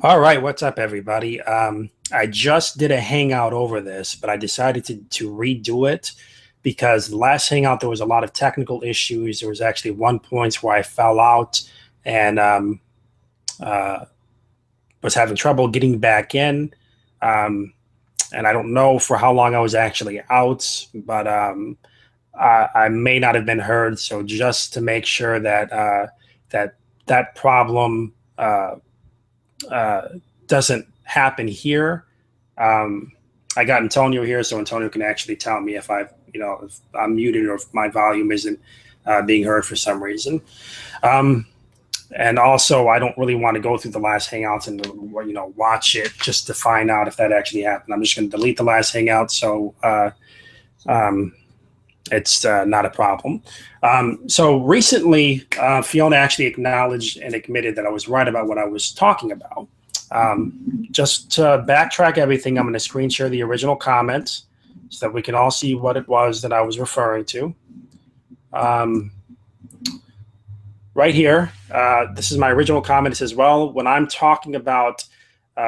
All right, what's up, everybody? I just did a hangout over this, but I decided to redo it because the last hangout there was a lot of technical issues. There was actually one point where I fell out and uh, was having trouble getting back in. Um, and I don't know for how long I was actually out, but I may not have been heard. So just to make sure that that that problem uh, doesn't happen here. Um, I got Antonio here, so Antonio can actually tell me if I'm muted or if my volume isn't being heard for some reason. Um, and also, I don't really want to go through the last Hangouts and watch it just to find out if that actually happened. I'm just going to delete the last Hangout, so um, it's not a problem. So recently, Fiona actually acknowledged and admitted that I was right about what I was talking about. Just to backtrack everything, I'm going to screen share the original comments so that we can all see what it was that I was referring to. Right here, this is my original comment. It says, well, when I'm talking about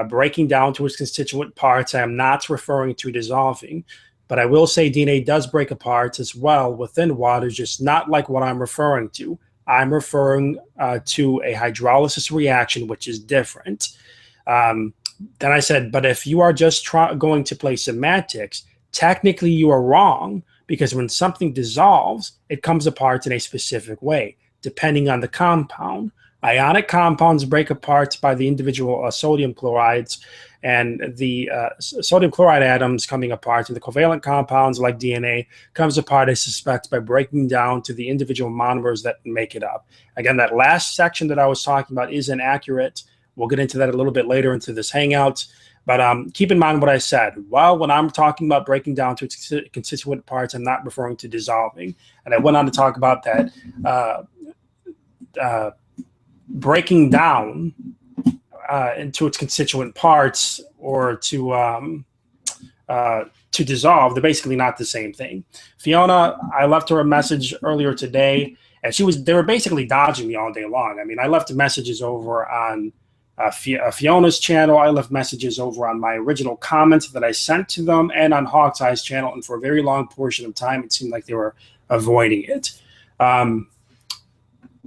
breaking down to its constituent parts, I am not referring to dissolving. But I will say DNA does break apart as well within water, just not like what I'm referring to. I'm referring to a hydrolysis reaction, which is different. Um, then I said, but if you are just going to play semantics, technically you are wrong because when something dissolves, it comes apart in a specific way, depending on the compound. Ionic compounds break apart by the individual sodium chlorides and the sodium chloride atoms coming apart, and the covalent compounds like DNA comes apart, I suspect, by breaking down to the individual monomers that make it up. Again, that last section that I was talking about is inaccurate. We'll get into that a little bit later into this hangout. But keep in mind what I said. Well, when I'm talking about breaking down to its constituent parts, I'm not referring to dissolving. And I went on to talk about that breaking down into its constituent parts or to dissolve, they're basically not the same thing. Fiona, I left her a message earlier today, and they were basically dodging me all day long. I mean, I left messages over on Fiona's channel. I left messages over on my original comments that I sent to them and on Hawkeye's channel, and for a very long portion of time, it seemed like they were avoiding it.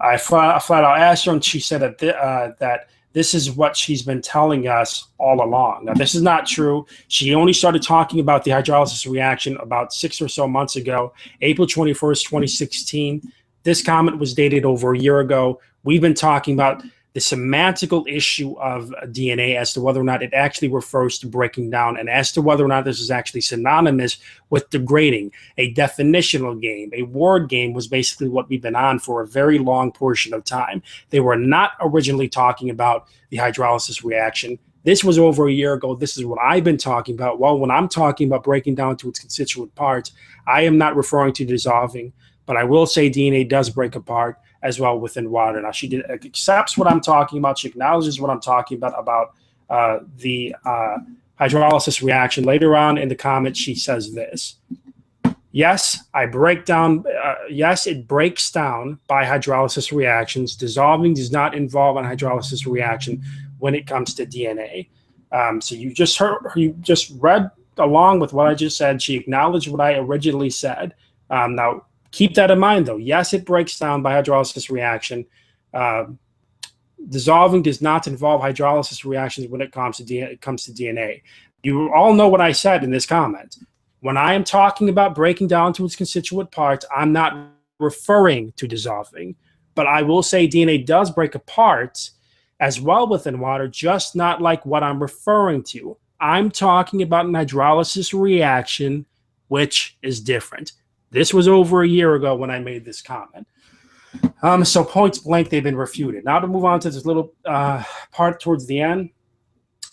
I flat out asked her, and she said that this is what she's been telling us all along. Now, this is not true. She only started talking about the hydrolysis reaction about 6 or so months ago, April 21st, 2016. This comment was dated over a year ago. We've been talking about the semantical issue of DNA as to whether or not it actually refers to breaking down and as to whether or not this is actually synonymous with degrading. A definitional game, a word game was basically what we've been on for a very long portion of time. They were not originally talking about the hydrolysis reaction. This was over a year ago. This is what I've been talking about. Well, when I'm talking about breaking down to its constituent parts, I am not referring to dissolving, but I will say DNA does break apart as well within water. Now, she accepts what I'm talking about. She acknowledges what I'm talking about the hydrolysis reaction. Later on in the comment, she says this. Yes, I break down. Yes, it breaks down by hydrolysis reactions. Dissolving does not involve an hydrolysis reaction when it comes to DNA. So you just read along with what I just said. She acknowledged what I originally said. Now, keep that in mind, though. Yes, it breaks down by hydrolysis reaction. Dissolving does not involve hydrolysis reactions when it comes to DNA. You all know what I said in this comment. When I am talking about breaking down to its constituent parts, I'm not referring to dissolving. But I will say DNA does break apart as well within water, just not like what I'm referring to. I'm talking about an hydrolysis reaction, which is different. This was over a year ago when I made this comment. So points blank, they've been refuted. Now to move on to this little part towards the end,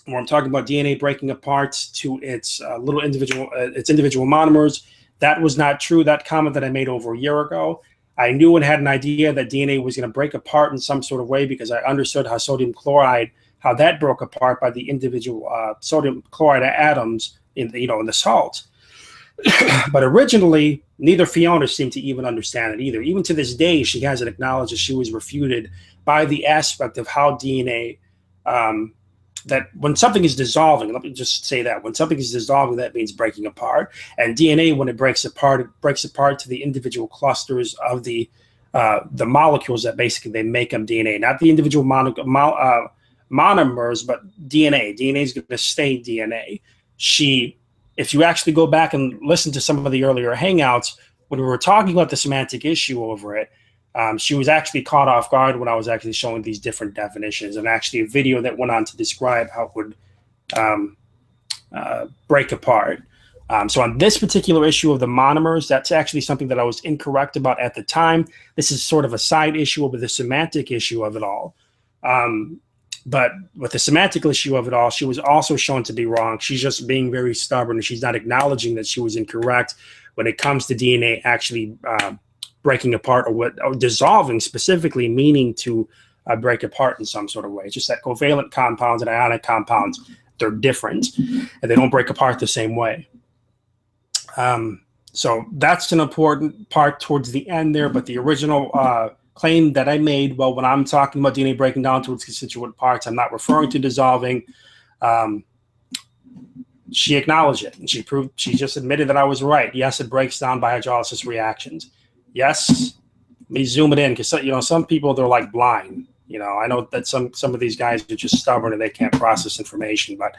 where I'm talking about DNA breaking apart to its individual monomers. That was not true. That comment that I made over a year ago, I knew and had an idea that DNA was going to break apart in some sort of way because I understood how sodium chloride, how that broke apart by the individual sodium chloride atoms in the salt. But originally, neither Fiona seemed to even understand it either. Even to this day, she hasn't acknowledged that she was refuted by the aspect of how DNA that when something is dissolving, let me just say that when something is dissolving, that means breaking apart. And DNA, when it breaks apart to the individual clusters of the molecules that basically they make up DNA, not the individual monomers, but DNA. DNA is going to stay DNA. If you actually go back and listen to some of the earlier Hangouts, when we were talking about the semantic issue over it, she was actually caught off guard when I was actually showing these different definitions, and actually a video that went on to describe how it would break apart. So on this particular issue of the monomers, that's actually something that I was incorrect about at the time. This is sort of a side issue with the semantic issue of it all. But with the semantic issue of it all, she was also shown to be wrong. She's just being very stubborn, and she's not acknowledging that she was incorrect when it comes to DNA actually breaking apart, or dissolving, specifically meaning to break apart in some sort of way. It's just that covalent compounds and ionic compounds, they're different, and they don't break apart the same way. So that's an important part towards the end there. But the original claim that I made, well, when I'm talking about DNA breaking down to its constituent parts, I'm not referring to dissolving. She acknowledged it, and she just admitted that I was right. Yes, it breaks down by hydrolysis reactions. Yes, let me zoom it in, because some people, they're like blind. I know that some of these guys are just stubborn and they can't process information, but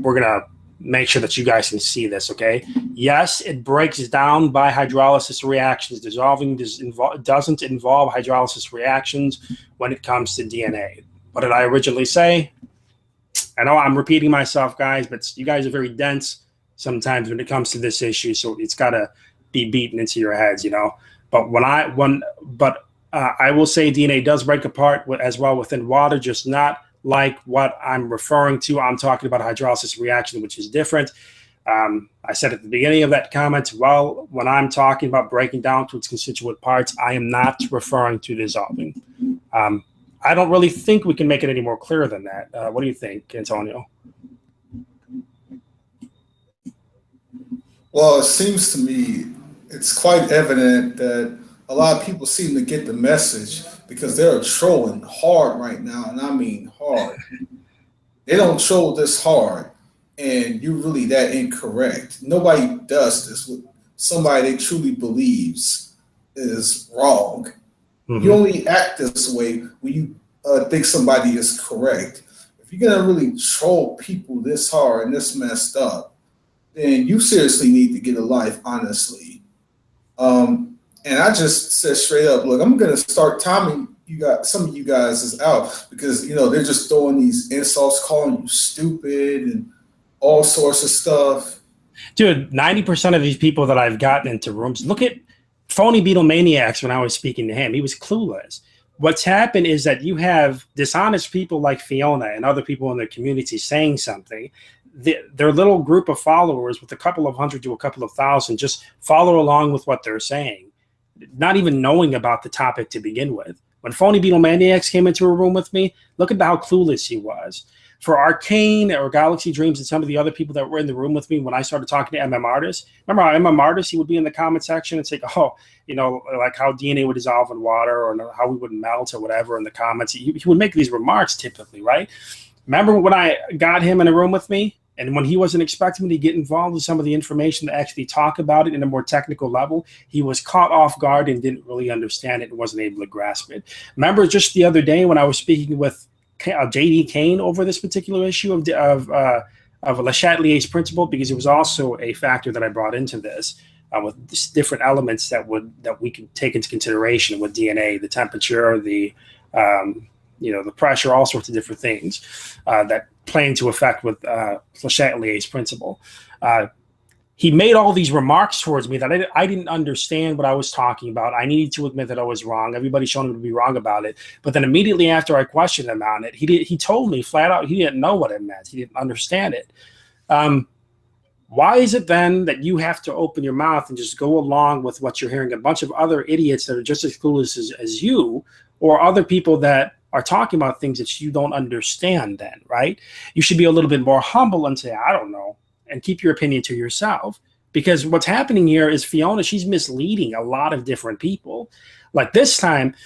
we're gonna make sure that you guys can see this. Okay. Yes, it breaks down by hydrolysis reactions. Dissolving doesn't involve hydrolysis reactions when it comes to DNA. What did I originally say? I know I'm repeating myself, guys, but you guys are very dense sometimes when it comes to this issue, so it's got to be beaten into your heads, But I will say DNA does break apart as well within water, just not like what I'm referring to. I'm talking about hydrolysis reaction, which is different. I said at the beginning of that comment, well, when I'm talking about breaking down to its constituent parts, I am not referring to dissolving. I don't really think we can make it any more clear than that. What do you think, Antonio? Well, it seems to me it's quite evident that a lot of people seem to get the message, because they're trolling hard right now, and I mean hard. They don't troll this hard, and you're really that incorrect. Nobody does this with somebody they truly believes is wrong. Mm-hmm. You only act this way when you think somebody is correct. If you're gonna really troll people this hard and this messed up, then you seriously need to get a life, honestly. And I just said straight up, look, I'm going to start timing some of you guys is out, because, they're just throwing these insults, calling you stupid and all sorts of stuff. Dude, 90% of these people that I've gotten into rooms, look at Phony Beatlemaniacs when I was speaking to him. He was clueless. What's happened is that you have dishonest people like Fiona and other people in the community saying something. Their little group of followers, with a couple of hundred to a couple of thousand, just follow along with what they're saying, not even knowing about the topic to begin with. When Phony Beatlemaniacs came into a room with me, look at how clueless he was. For Arcane or Galaxy Dreams and some of the other people that were in the room with me when I started talking to MM Artist, remember how MM Artist, he would be in the comment section and say, like how DNA would dissolve in water, or how we would melt or whatever in the comments. He would make these remarks typically, right? Remember when I got him in a room with me, and when he wasn't expecting me to get involved with some of the information to actually talk about it in a more technical level, he was caught off guard and didn't really understand it and wasn't able to grasp it. Remember just the other day when I was speaking with J.D. Kane over this particular issue of Le Chatelier's principle, because it was also a factor that I brought into this with different elements that we could take into consideration with DNA, the temperature, the pressure, all sorts of different things that play into effect with Le Chatelier's principle. He made all these remarks towards me that I didn't understand what I was talking about. I needed to admit that I was wrong. Everybody's shown him to be wrong about it. But then immediately after I questioned him on it, he told me flat out he didn't know what it meant. He didn't understand it. Why is it then that you have to open your mouth and just go along with what you're hearing a bunch of other idiots that are just as clueless as you, or other people that are talking about things that you don't understand then, right? You should be a little bit more humble and say, I don't know, and keep your opinion to yourself. Because what's happening here is Fiona, she's misleading a lot of different people. Like this time,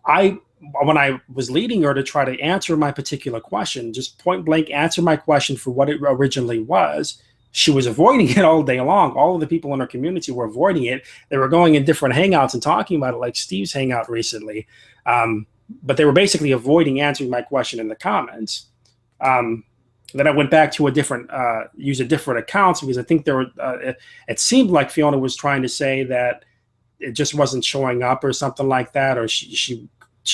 I when I was leading her to try to answer my particular question, just point blank answer my question for what it originally was, she was avoiding it all day long. All of the people in our community were avoiding it. They were going in different hangouts and talking about it, like Steve's hangout recently. But they were basically avoiding answering my question in the comments. Then I went back to a different, use a different accounts, because I think there were, it seemed like Fiona was trying to say that it just wasn't showing up or something like that, or she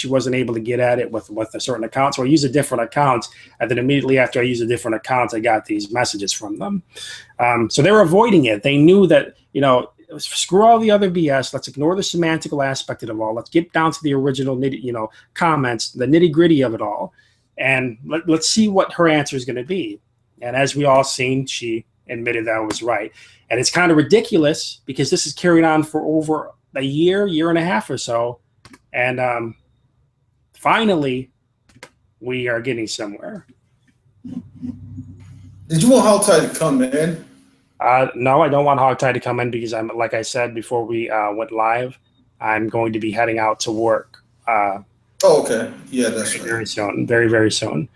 wasn't able to get at it with a certain account. So I used a different account, and then immediately after I used a different account, I got these messages from them. So they were avoiding it. They knew that, you know, screw all the other BS. Let's ignore the semantical aspect of it all. Let's get down to the original, comments, the nitty gritty of it all. And let's see what her answer is going to be. And as we all seen, she admitted that I was right. And it's kind of ridiculous because this is carried on for over a year and a half or so. And finally, we are getting somewhere. Did you want Hogtie to come in? No, I don't want Hogtie to come in because like I said before we went live, I'm going to be heading out to work. Oh, okay. Yeah, that's right. Very soon. Very, very soon.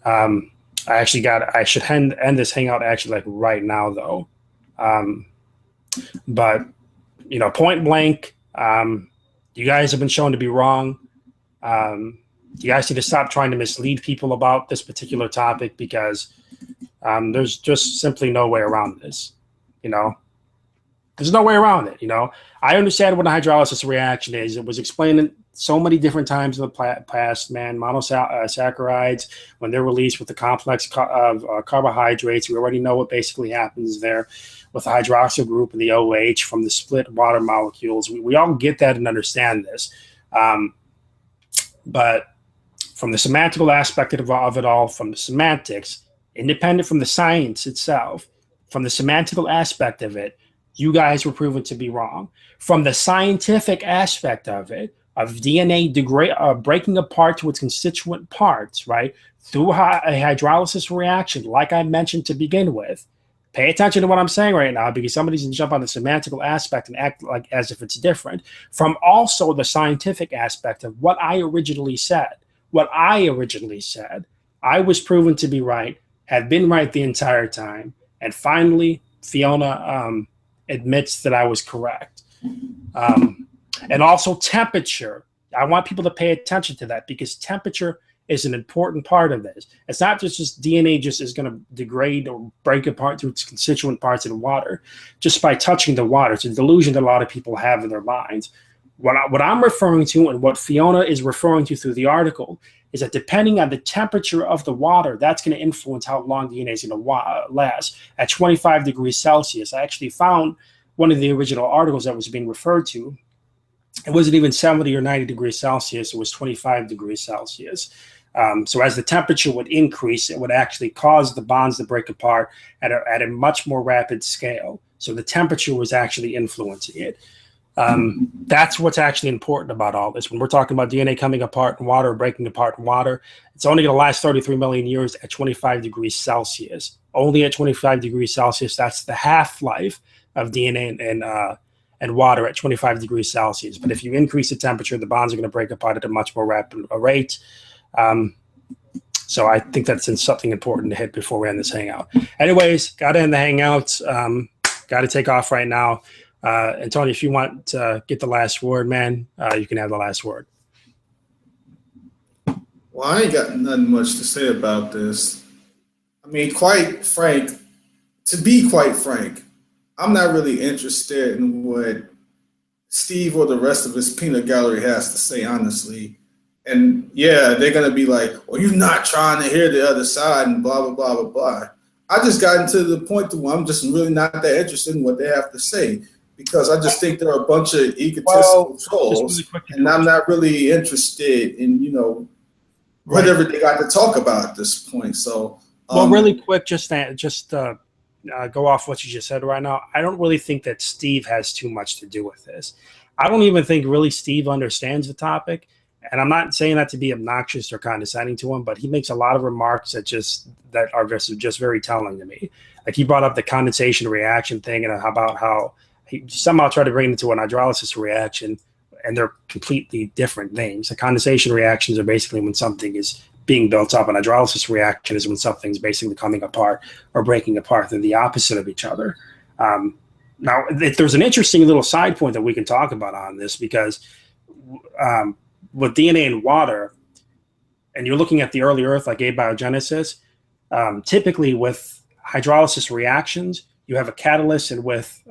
I should end this hangout actually like right now though. But you know, point blank, you guys have been shown to be wrong. You guys need to stop trying to mislead people about this particular topic, because there's just simply no way around this. You know, there's no way around it. You know, I understand what a hydrolysis reaction is. It was explained so many different times in the past, man. Monosaccharides, when they're released with the complex of carbohydrates, we already know what basically happens there with the hydroxyl group and the OH from the split water molecules. We all get that and understand this. But from the semantical aspect of it all, from the semantics, independent from the science itself, from the semantical aspect of it, you guys were proven to be wrong. From the scientific aspect of it, of DNA breaking apart to its constituent parts, right, through a hydrolysis reaction, like I mentioned to begin with. Pay attention to what I'm saying right now, because somebody's going to jump on the semantical aspect and act like as if it's different. From also the scientific aspect of what I originally said. What I originally said, I was proven to be right, had been right the entire time, and finally, Fiona admits that I was correct. And also temperature. I want people to pay attention to that, because temperature is an important part of this. It's not just DNA just is going to degrade or break apart to its constituent parts in water just by touching the water. It's a delusion that a lot of people have in their minds. What I'm referring to, and what Fiona is referring to through the article, is that depending on the temperature of the water, that's going to influence how long DNA is going to last. At 25 degrees Celsius, I actually found one of the original articles that was being referred to. It wasn't even 70 or 90 degrees Celsius. It was 25 degrees Celsius. So as the temperature would increase, it would actually cause the bonds to break apart at a much more rapid scale. So the temperature was actually influencing it. That's what's actually important about all this. When we're talking about DNA coming apart in water or breaking apart in water, it's only going to last 33 million years at 25 degrees Celsius. Only at 25 degrees Celsius. That's the half-life of DNA and water at 25 degrees Celsius. But if you increase the temperature, the bonds are going to break apart at a much more rapid rate. So I think that's something important to hit before we end this hangout. Anyways, got to end the hangouts. Got to take off right now. And Tony, if you want to get the last word, man, you can have the last word. Well, I ain't got nothing much to say about this. I mean, to be quite frank, I'm not really interested in what Steve or the rest of his peanut gallery has to say, honestly. And yeah, they're going to be like, well, you're not trying to hear the other side and blah, blah, blah, blah, blah. I just gotten to the point where I'm just really not that interested in what they have to say, because I just think they're a bunch of egotistical trolls, and I'm not really interested in, whatever they got to talk about at this point. So, well, really quick, just go off what you just said right now. I don't really think that Steve has too much to do with this. I don't even think really Steve understands the topic. And I'm not saying that to be obnoxious or condescending to him, but he makes a lot of remarks that are just very telling to me. Like he brought up the condensation reaction thing, and about how he somehow tried to bring it into an hydrolysis reaction, and they're completely different things. The condensation reactions are basically when something is being built up, and hydrolysis reaction is when something's basically coming apart or breaking apart. They're the opposite of each other. Now, there's an interesting little side point that we can talk about on this, because with DNA in water, and you're looking at the early Earth, like abiogenesis, typically with hydrolysis reactions, you have a catalyst, and with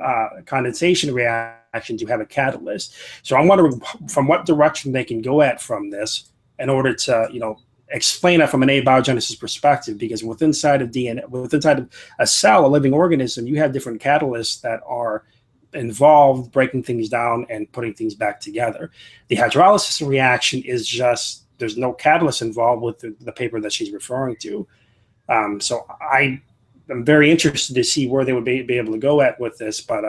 condensation reactions, you have a catalyst. So I'm wondering from what direction they can go at from this in order to, explain it from an abiogenesis perspective, because within inside of DNA, inside of a cell, a living organism, you have different catalysts that are involved breaking things down and putting things back together. The hydrolysis reaction is just, there's no catalyst involved with the paper that she's referring to. So I'm very interested to see where they would be able to go at with this. But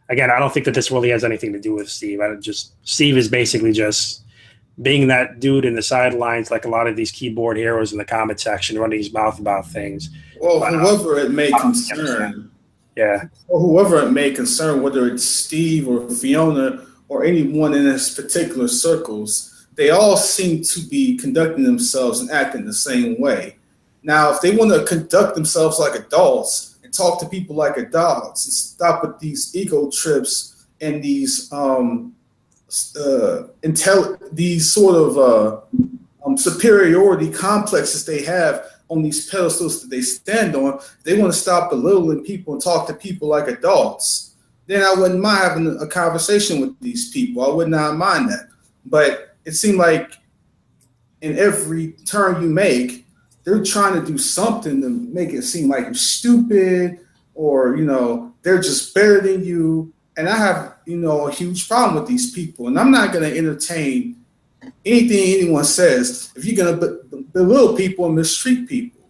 again, I don't think that this really has anything to do with Steve. Steve is basically just being that dude in the sidelines, like a lot of these keyboard heroes in the comment section, running his mouth about things. Well, whoever it may concern, or whoever it may concern, whether it's Steve or Fiona or anyone in this particular circles, they all seem to be conducting themselves and acting the same way. Now, if they want to conduct themselves like adults and talk to people like adults and stop with these ego trips and these these sort of superiority complexes they have on these pedestals that they stand on, they want to stop belittling people and talk to people like adults, then I wouldn't mind having a conversation with these people. I would not mind that. But it seemed like in every turn you make, they're trying to do something to make it seem like you're stupid, or, they're just better than you. And I have, a huge problem with these people. And I'm not going to entertain anything anyone says if you're going to belittle people and mistreat people.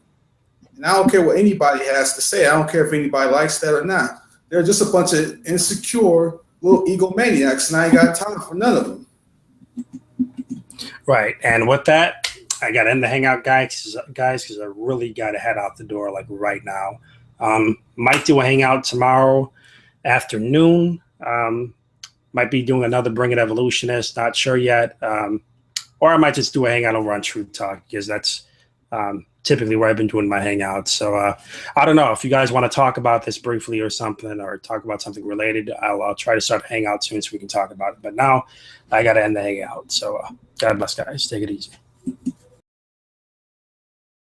And I don't care what anybody has to say. I don't care if anybody likes that or not. They're just a bunch of insecure little egomaniacs, and I ain't got time for none of them. Right. And with that, I got to end the hangout, guys, because I really got to head out the door like right now. Might do a hangout tomorrow afternoon. Might be doing another Bring It Evolutionist, not sure yet. Or I might just do a hangout over on Truth Talk, because that's typically where I've been doing my hangouts. So I don't know if you guys want to talk about this briefly or something, or talk about something related. I'll try to start a hangout soon so we can talk about it. But now I got to end the hangout. So God bless, guys. Take it easy.